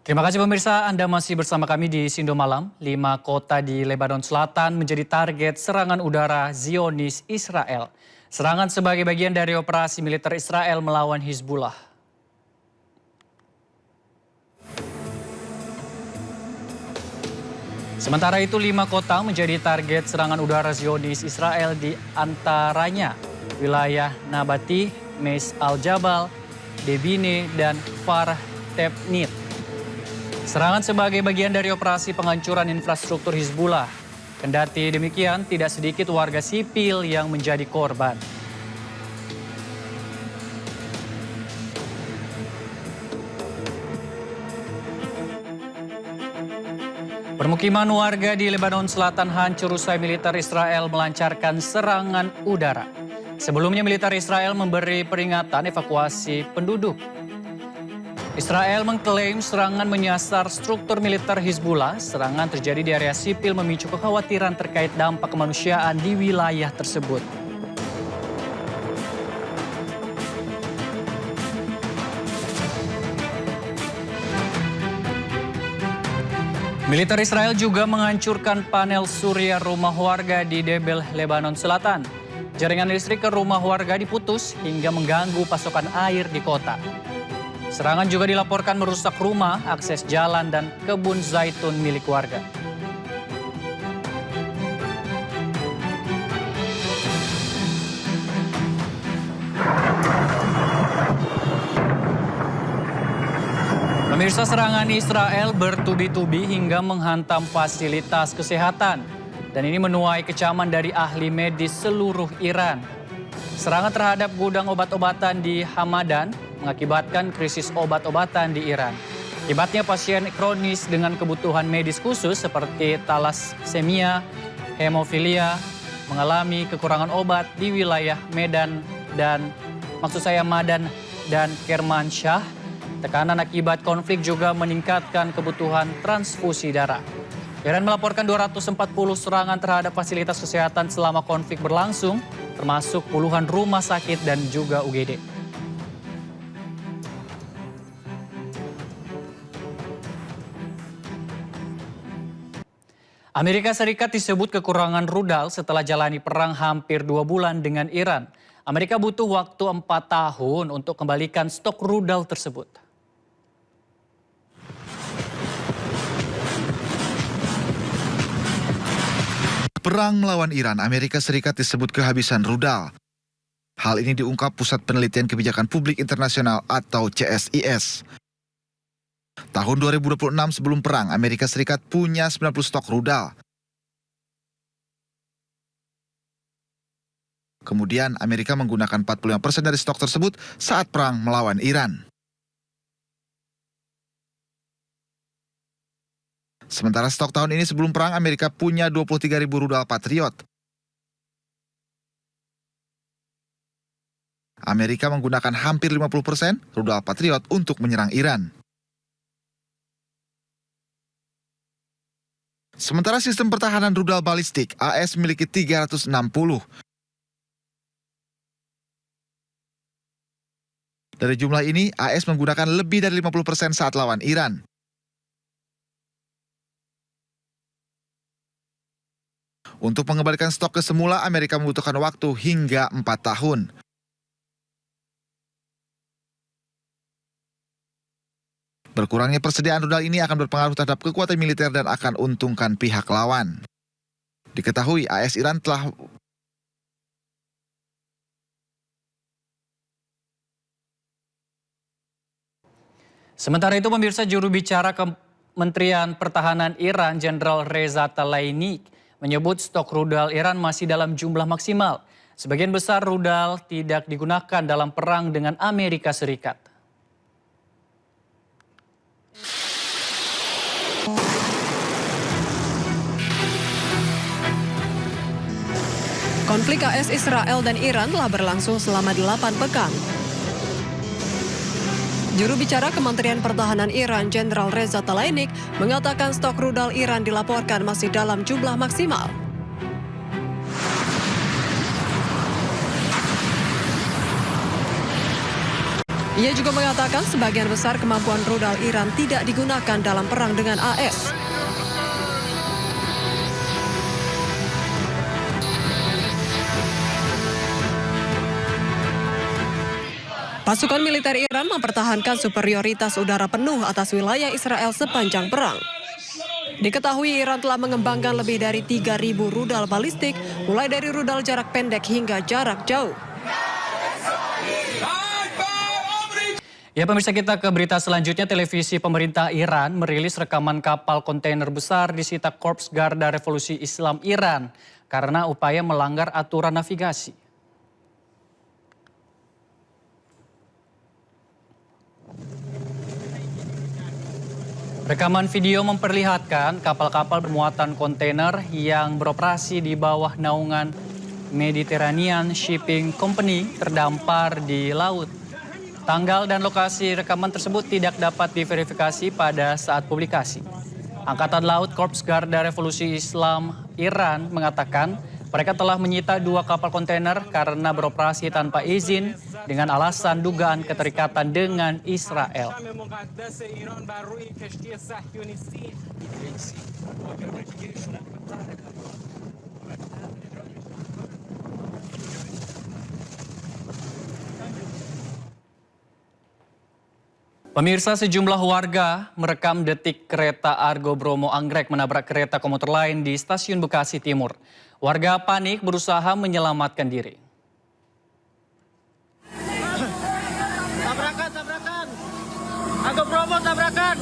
Terima kasih pemirsa, Anda masih bersama kami di Sindo Malam. 5 kota di Lebanon Selatan menjadi target serangan udara Zionis Israel. Serangan sebagai bagian dari operasi militer Israel melawan Hizbullah. Sementara itu 5 kota menjadi target serangan udara Zionis Israel, di antaranya wilayah Nabati, Meis al-Jabal, Debine, dan Farah Tebnit. Serangan sebagai bagian dari operasi penghancuran infrastruktur Hizbullah. Kendati demikian, tidak sedikit warga sipil yang menjadi korban. Permukiman warga di Lebanon Selatan hancur usai militer Israel melancarkan serangan udara. Sebelumnya militer Israel memberi peringatan evakuasi penduduk. Israel mengklaim serangan menyasar struktur militer Hizbullah. Serangan terjadi di area sipil memicu kekhawatiran terkait dampak kemanusiaan di wilayah tersebut. Militer Israel juga menghancurkan panel surya rumah warga di Debel, Lebanon Selatan. Jaringan listrik ke rumah warga diputus hingga mengganggu pasokan air di kota. Serangan juga dilaporkan merusak rumah, akses jalan, dan kebun zaitun milik warga. Pemirsa, serangan Israel bertubi-tubi hingga menghantam fasilitas kesehatan. Dan ini menuai kecaman dari ahli medis seluruh Iran. Serangan terhadap gudang obat-obatan di Hamadan mengakibatkan krisis obat-obatan di Iran. Akibatnya pasien kronis dengan kebutuhan medis khusus seperti thalassemia, hemofilia mengalami kekurangan obat di wilayah Madan dan Kermanshah. Tekanan akibat konflik juga meningkatkan kebutuhan transfusi darah. Iran melaporkan 240 serangan terhadap fasilitas kesehatan selama konflik berlangsung, termasuk puluhan rumah sakit dan juga UGD. Amerika Serikat disebut kekurangan rudal setelah jalani perang hampir 2 bulan dengan Iran. Amerika butuh waktu 4 tahun untuk kembalikan stok rudal tersebut. Perang melawan Iran, Amerika Serikat disebut kehabisan rudal. Hal ini diungkap Pusat Penelitian Kebijakan Publik Internasional atau CSIS. Tahun 2026 sebelum perang, Amerika Serikat punya 90 stok rudal. Kemudian Amerika menggunakan 45% dari stok tersebut saat perang melawan Iran. Sementara stok tahun ini sebelum perang, Amerika punya 23.000 rudal Patriot. Amerika menggunakan hampir 50% rudal Patriot untuk menyerang Iran. Sementara sistem pertahanan rudal balistik, AS memiliki 360. Dari jumlah ini, AS menggunakan lebih dari 50% saat lawan Iran. Untuk mengembalikan stok ke semula, Amerika membutuhkan waktu hingga 4 tahun. Berkurangnya persediaan rudal ini akan berpengaruh terhadap kekuatan militer dan akan untungkan pihak lawan. Diketahui AS Iran telah Sementara itu pemirsa, juru bicara Kementerian Pertahanan Iran Jenderal Reza Tlaibani menyebut stok rudal Iran masih dalam jumlah maksimal. Sebagian besar rudal tidak digunakan dalam perang dengan Amerika Serikat. Konflik AS Israel dan Iran telah berlangsung selama 8 pekan. Juru bicara Kementerian Pertahanan Iran, Jenderal Reza Tlaibani, mengatakan stok rudal Iran dilaporkan masih dalam jumlah maksimal. Ia juga mengatakan sebagian besar kemampuan rudal Iran tidak digunakan dalam perang dengan AS. Pasukan militer Iran mempertahankan superioritas udara penuh atas wilayah Israel sepanjang perang. Diketahui Iran telah mengembangkan lebih dari 3.000 rudal balistik, mulai dari rudal jarak pendek hingga jarak jauh. Ya pemirsa, kita ke berita selanjutnya. Televisi pemerintah Iran merilis rekaman kapal kontainer besar disita Korps Garda Revolusi Islam Iran karena upaya melanggar aturan navigasi. Rekaman video memperlihatkan kapal-kapal bermuatan kontainer yang beroperasi di bawah naungan Mediterranean Shipping Company terdampar di laut. Tanggal dan lokasi rekaman tersebut tidak dapat diverifikasi pada saat publikasi. Angkatan Laut Korps Garda Revolusi Islam Iran mengatakan mereka telah menyita 2 kapal kontainer karena beroperasi tanpa izin dengan alasan dugaan keterikatan dengan Israel. Pemirsa, sejumlah warga merekam detik kereta Argo Bromo Anggrek menabrak kereta komuter lain di stasiun Bekasi Timur. Warga panik berusaha menyelamatkan diri. Tabrakan! Argo Bromo tabrakan!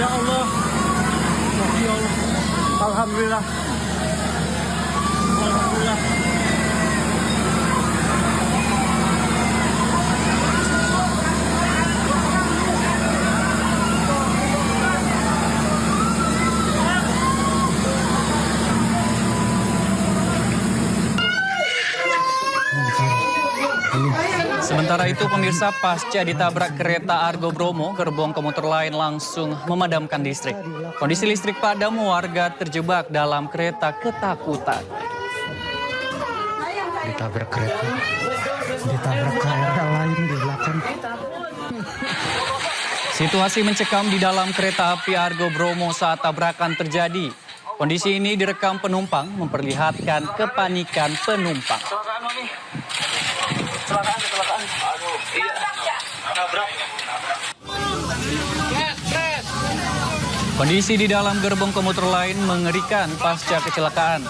Ya Allah. Ya Allah. Alhamdulillah. Alhamdulillah. Sementara itu pemirsa, pasca ditabrak kereta Argo Bromo, gerbong komuter lain langsung memadamkan listrik. Kondisi listrik padam, warga terjebak dalam kereta ketakutan. Ditabrak kereta. Ditabrak KRL lain di belakang. Situasi mencekam di dalam kereta api Argo Bromo saat tabrakan terjadi. Kondisi ini direkam penumpang, memperlihatkan kepanikan penumpang. Kecelakaan. Iya. Nabrak. Kondisi di dalam gerbong komuter lain mengerikan pasca kecelakaan.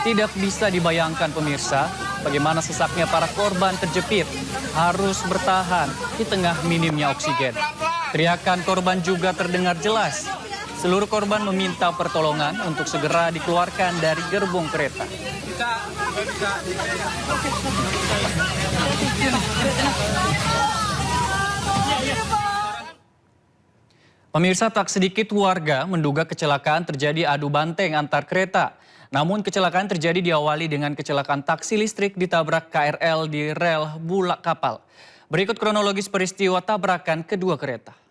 Tidak bisa dibayangkan pemirsa, bagaimana sesaknya para korban terjepit harus bertahan di tengah minimnya oksigen. Teriakan korban juga terdengar jelas. Seluruh korban meminta pertolongan untuk segera dikeluarkan dari gerbong kereta. Pemirsa, tak sedikit warga menduga kecelakaan terjadi adu banteng antar kereta. Namun kecelakaan terjadi diawali dengan kecelakaan taksi listrik ditabrak KRL di rel bulak kapal. Berikut kronologis peristiwa tabrakan kedua kereta.